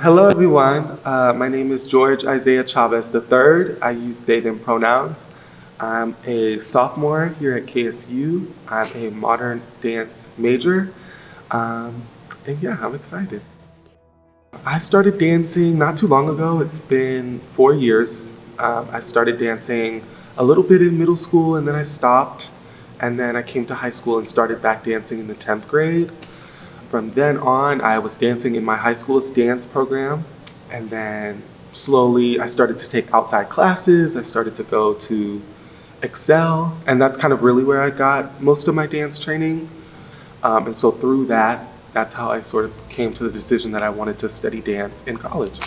Hello everyone, my name is George Isaiah Chavez III. I use they, them pronouns. I'm a sophomore here at KSU. I'm a modern dance major. And yeah, I'm excited. I started dancing not too long ago. It's been 4 years. I started dancing a little bit in middle school and then I stopped. And then I came to high school and started back dancing in the 10th grade. From then on, I was dancing in my high school's dance program. And then slowly I started to take outside classes. I started to go to Excel. And that's kind of really where I got most of my dance training. And so through that, that's how I sort of came to the decision that I wanted to study dance in college.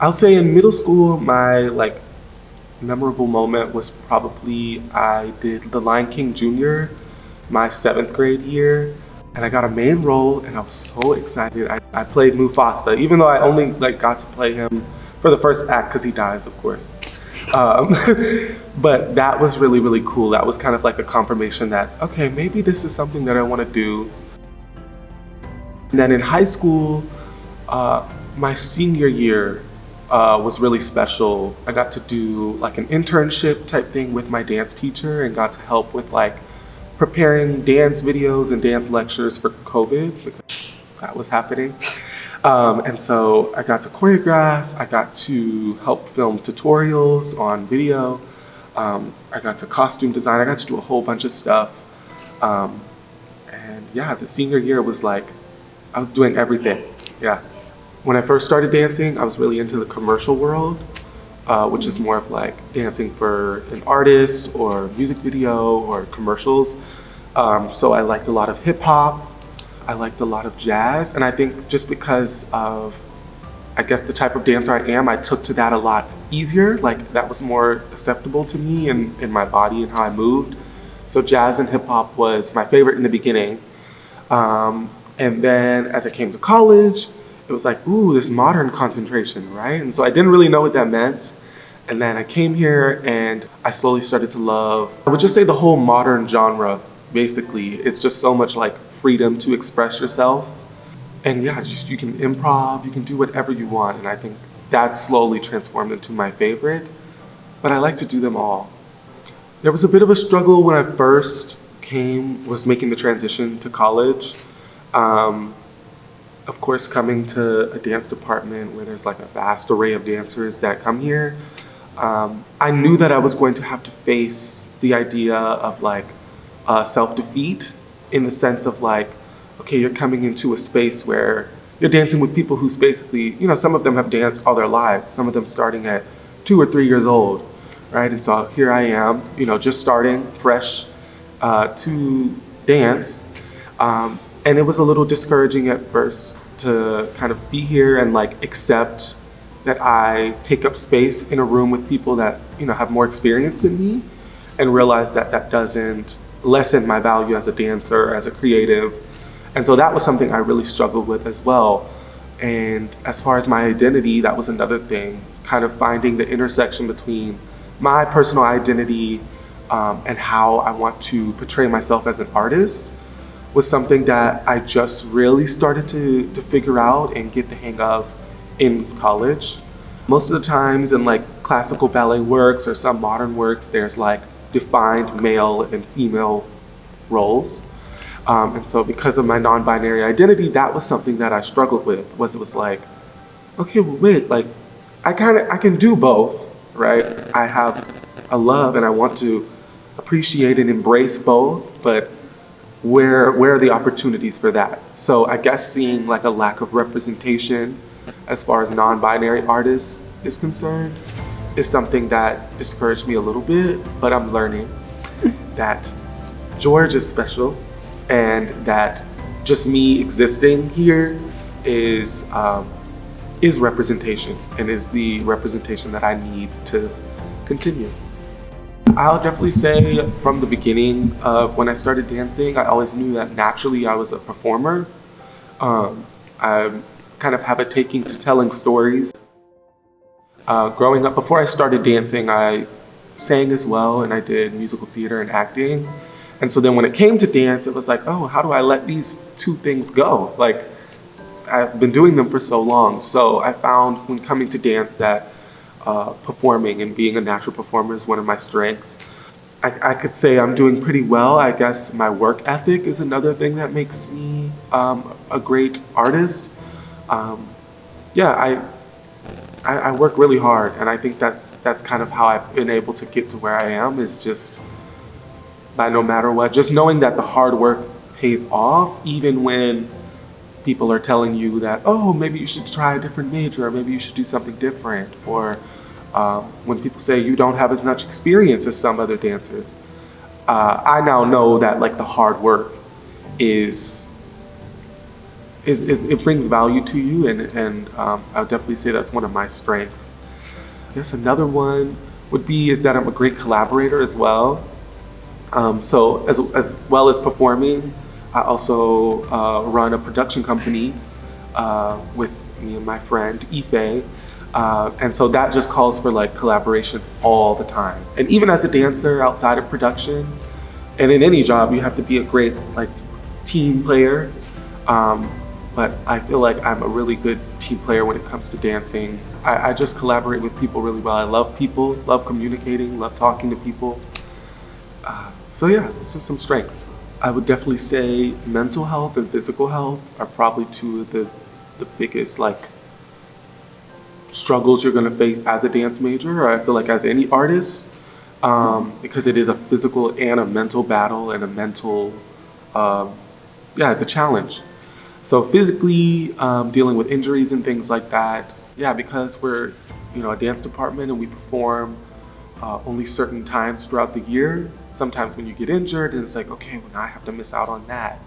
I'll say in middle school, my memorable moment was probably I did The Lion King Jr. my 7th grade year, and I got a main role, and I was so excited. I played Mufasa, even though I only got to play him for the first act because he dies, of course. But that was really, really cool. That was kind of like a confirmation that, okay, maybe this is something that I want to do. And then in high school, my senior year was really special. I got to do an internship type thing with my dance teacher and got to help with preparing dance videos and dance lectures for COVID because that was happening. And so I got to choreograph, I got to help film tutorials on video, I got to costume design, I got to do a whole bunch of stuff. And yeah, the senior year was I was doing everything, yeah. When I first started dancing, I was really into the commercial world, which is more of dancing for an artist or music video or commercials. So I liked a lot of hip hop, I liked a lot of jazz, and I think just because of, I guess, the type of dancer I am, I took to that a lot easier. That was more acceptable to me and in my body and how I moved. So jazz and hip hop was my favorite in the beginning. And then as I came to college, it was ooh, this modern concentration, right? And so I didn't really know what that meant. And then I came here and I slowly started to love, I would just say the whole modern genre, basically. It's just so much freedom to express yourself. And yeah, just you can improv, you can do whatever you want. And I think that's slowly transformed into my favorite. But I like to do them all. There was a bit of a struggle when I first was making the transition to college. Of course, coming to a dance department where there's a vast array of dancers that come here, I knew that I was going to have to face the idea of self-defeat in the sense of okay, you're coming into a space where you're dancing with people who's basically, some of them have danced all their lives, some of them starting at 2 or 3 years old, right? And so here I am, just starting fresh to dance. And it was a little discouraging at first to kind of be here and accept that I take up space in a room with people that, have more experience than me, and realize that that doesn't lessen my value as a dancer, as a creative. And so that was something I really struggled with as well. And as far as my identity, that was another thing, kind of finding the intersection between my personal identity and how I want to portray myself as an artist was something that I just really started to figure out and get the hang of in college. Most of the times in classical ballet works or some modern works, there's defined male and female roles. And so because of my non-binary identity, that was something that I struggled with, it was okay, well wait, I can do both, right? I have a love and I want to appreciate and embrace both, but where are the opportunities for that? So I guess seeing a lack of representation as far as non-binary artists is concerned is something that discouraged me a little bit, but I'm learning that George is special and that just me existing here is representation and is the representation that I need to continue. I'll definitely say from the beginning of when I started dancing, I always knew that naturally I was a performer. I kind of have a taking to telling stories. Growing up, before I started dancing, I sang as well, and I did musical theater and acting. And so then when it came to dance, it was oh, how do I let these two things go? I've been doing them for so long. So I found when coming to dance that performing and being a natural performer is one of my strengths. I could say I'm doing pretty well. I guess my work ethic is another thing that makes me a great artist. Um, yeah, I work really hard, and I think that's kind of how I've been able to get to where I am, is just by no matter what, just knowing that the hard work pays off, even when people are telling you that, oh, maybe you should try a different major, or maybe you should do something different, or when people say you don't have as much experience as some other dancers. I now know that like the hard work is it brings value to you, and I would definitely say that's one of my strengths. I guess another one would be is that I'm a great collaborator as well. So as well as performing, I also run a production company with me and my friend Ife. And so that just calls for like collaboration all the time. And even as a dancer outside of production, and in any job, you have to be a great like team player. But I feel like I'm a really good team player when it comes to dancing. I just collaborate with people really well. I love people, love communicating, love talking to people. So yeah, those are some strengths. I would definitely say mental health and physical health are probably two of the biggest like struggles you're gonna face as a dance major, or I feel like as any artist, because it is a physical and a mental battle and a mental, yeah, it's a challenge. So physically, dealing with injuries and things like that, yeah, because we're, a dance department and we perform only certain times throughout the year. Sometimes when you get injured and it's like, okay, well now I have to miss out on that.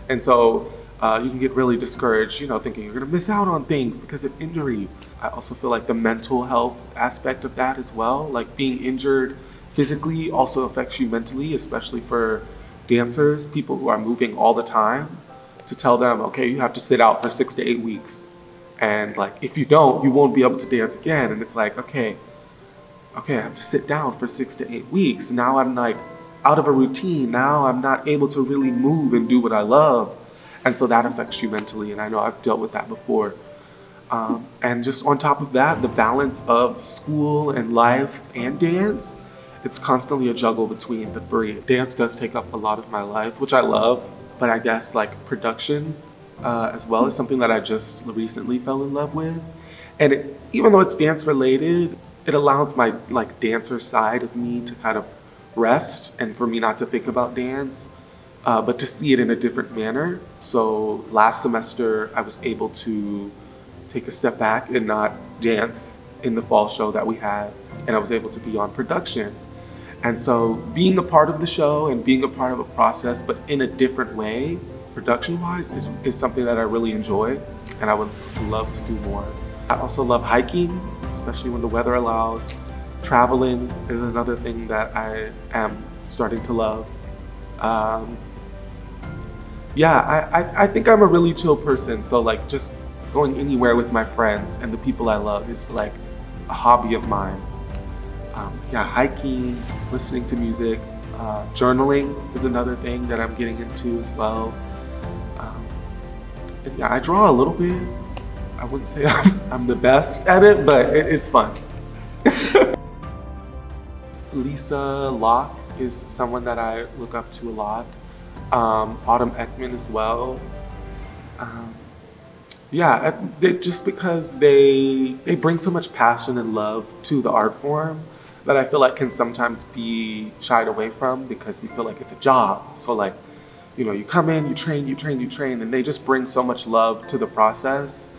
And so you can get really discouraged, thinking you're gonna miss out on things because of injury. I also feel like the mental health aspect of that as well, like being injured physically also affects you mentally, especially for dancers, people who are moving all the time, to tell them, okay, you have to sit out for 6 to 8 weeks. And like, if you don't, you won't be able to dance again. And it's like, okay, I have to sit down for 6 to 8 weeks. Now I'm like out of a routine. Now I'm not able to really move and do what I love. And so that affects you mentally. And I know I've dealt with that before. And just on top of that, the balance of school and life and dance, it's constantly a juggle between the three. Dance does take up a lot of my life, which I love, but I guess like production as well is something that I just recently fell in love with. And even though it's dance related, it allows my like dancer side of me to kind of rest and for me not to think about dance, but to see it in a different manner. So last semester, I was able to take a step back and not dance in the fall show that we had, and I was able to be on production. And so being a part of the show and being a part of a process, but in a different way, production-wise, is something that I really enjoy, and I would love to do more. I also love hiking, especially when the weather allows. Traveling is another thing that I am starting to love. I think I'm a really chill person, so like just going anywhere with my friends and the people I love is like a hobby of mine. Hiking, listening to music, journaling is another thing that I'm getting into as well. And I draw a little bit. I wouldn't say I'm the best at it, but it's fun. Lisa Locke is someone that I look up to a lot. Autumn Ekman as well. Just because they bring so much passion and love to the art form that I feel like can sometimes be shied away from because we feel like it's a job. So like, you come in, you train, and they just bring so much love to the process.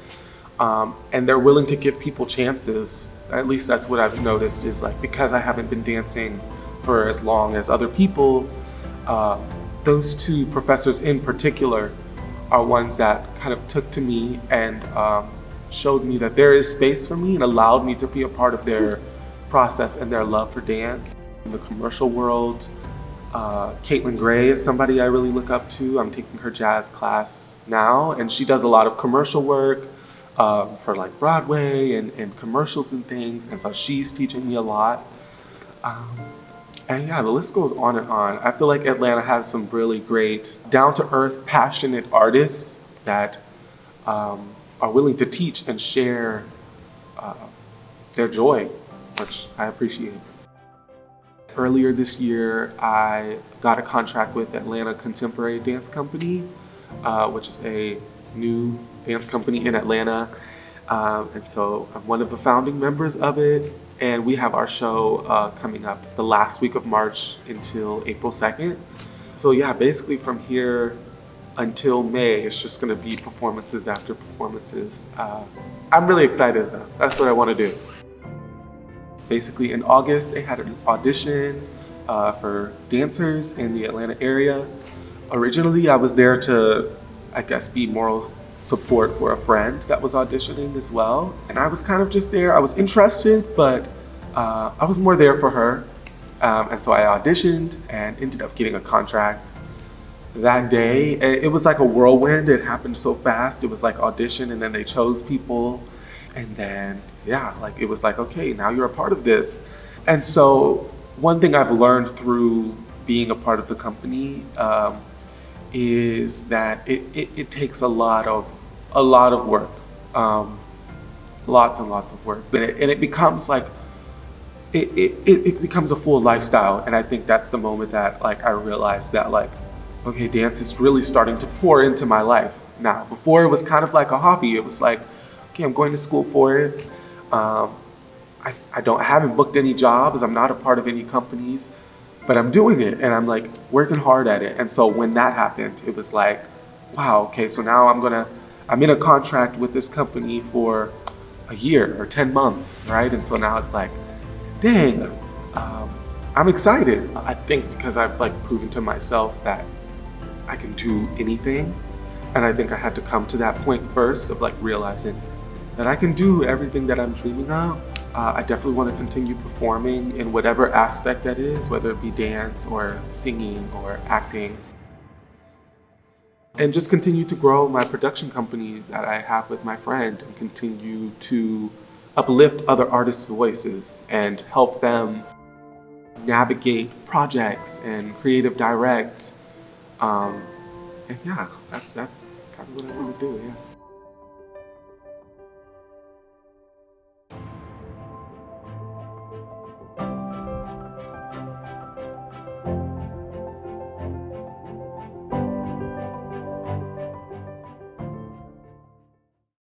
And they're willing to give people chances. At least that's what I've noticed is like, because I haven't been dancing for as long as other people, those two professors in particular are ones that kind of took to me and showed me that there is space for me and allowed me to be a part of their process and their love for dance. In the commercial world, Caitlin Gray is somebody I really look up to. I'm taking her jazz class now, and she does a lot of commercial work for like Broadway and commercials and things, and so she's teaching me a lot. And yeah, the list goes on and on. I feel like Atlanta has some really great, down-to-earth, passionate artists that are willing to teach and share uh, their joy, which I appreciate. Earlier this year, I got a contract with Atlanta Contemporary Dance Company, which is a new dance company in Atlanta. And so I'm one of the founding members of it. And we have our show coming up the last week of March until April 2nd. So yeah, basically from here until May, it's just going to be performances after performances. I'm really excited though. That's what I want to do. Basically in August, they had an audition for dancers in the Atlanta area. Originally, I was there to, I guess, be moral support for a friend that was auditioning as well. And I was kind of just there. I was interested, but I was more there for her. And so I auditioned and ended up getting a contract that day. It was like a whirlwind. It happened so fast. It was like audition and then they chose people. And then, yeah, like it was like, okay, now you're a part of this. And so one thing I've learned through being a part of the company is that it takes a lot of work, lots and lots of work. And it becomes like, it becomes a full lifestyle. And I think that's the moment that like I realized that like, okay, dance is really starting to pour into my life now. Before it was kind of like a hobby. It was like, okay, I'm going to school for it. I haven't booked any jobs. I'm not a part of any companies, but I'm doing it and I'm like working hard at it. And so when that happened, it was like, wow, okay, so now I'm in a contract with this company for a year or 10 months, right? And so now it's like, dang, I'm excited. I think because I've like proven to myself that I can do anything. And I think I had to come to that point first of like realizing that I can do everything that I'm dreaming of. I definitely want to continue performing in whatever aspect that is, whether it be dance or singing or acting. And just continue to grow my production company that I have with my friend and continue to uplift other artists' voices and help them navigate projects and creative direct. And yeah, that's kind of what I want to do, yeah.